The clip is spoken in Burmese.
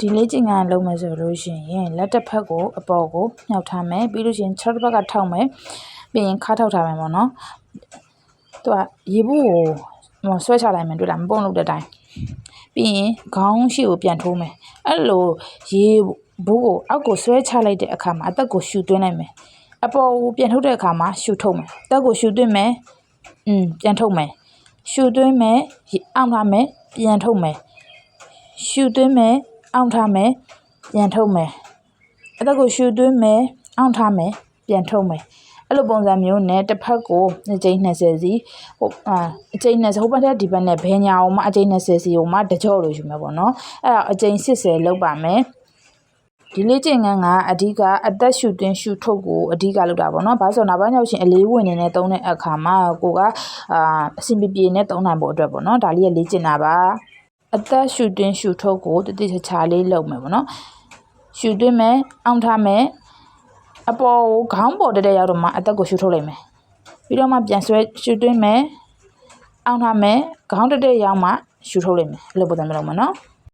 ဒီလေ့ကျင့်ခန်းလုပ်မယ်ဆိုလို့ရှိရင်လက်တစ်ဖက်ကိုအပေါ်ကိုညှောက်ထားမယ်ပြီးလို့ရှိရင်ခြေတစ်ဖက်ကထောက်မယ်ပြီးရင်ခါထောက်ထားမယ်ပေါ့နော်သူကရေဘူးကိုဆွဲချလိုက်မယ်တွေ့လားမပုံလို့တဲ့အတိုင်းပြီးရင်ခေါင်းရှိကိုပြန်ထိုးမယ်အဲ့လိုရေဘူးကိုအောက်ကိုဆွဲချလိုက်တဲ့အခါမှာအသက်ကိုရှူသွင်းလိုက်မယ်အပေါ်ကိုပြန်ထုတ်တဲ့အခါမှာရှူထုတ်မယ်အသက်ကိုရှူသွင်းမယ်ပြန်ထုတ်မယ်ရှူသွင်းမယ်အောင့်ထားမယ်ပြန်ထုတ်မယ်ရှူသွင်းမယ်အောင့်ထားမယ်ပြန်ထုတ်မယ်အသက်ကိုရှူသွင်းမယ်အောင့်ထားမယ်ပြန်ထုတ်မယ်အဲ့လိုပုံစံမျိုးနဲ့တစ်ဖက်ကိုအကြိမ်20စီအကြိမ်20ဟိုဘက်ထဲဒီဘက်နဲ့ဘယ်ညာအောင်မှအကြိမ်20စီကိုမှတကြော့လို့ယူမယ်ပေါ့နော်အဲ့ဒါအကြိမ်80လောက်ပါမယ်ဒီလေ့ကျင့်ခန်းကအဓိကအသက်ရှူသွင်းရှူထုတ်ကိုအဓိကလုပ်တာပေါ့နော်။ဘာလို့ဆိုတော့နောက်ပိုင်းကျရှင်အလေးဝင်နေနဲ့သုံးတဲ့အခါမှာကိုကအဆင်ပြေနဲ့သုံးနိုင်ဖို့အတွက်ပေါ့နော်။ဒါလေးကလေ့ကျင့်တာပါ။အသက်ရှူသွင်းရှူထုတ်ကိုတတိချာလေးလုပ်မယ်ပေါ့နော်။ရှူသွင်းမယ်အောင့်ထားမယ်အပေါ်ကိုခေါင်းပေါ်တက်ရောက်တော့မှအသက်ကိုရှူထုတ်လိုက်မယ်။ပြီးတော့မှပြန်ဆွဲရှူသွင်းမယ်အောင့်ထားမယ်ခေါင်းတက်ရောက်မှရှူထုတ်လိုက်မယ်။အဲ့လိုပုံစံမျိုးလုပ်မယ်နော်။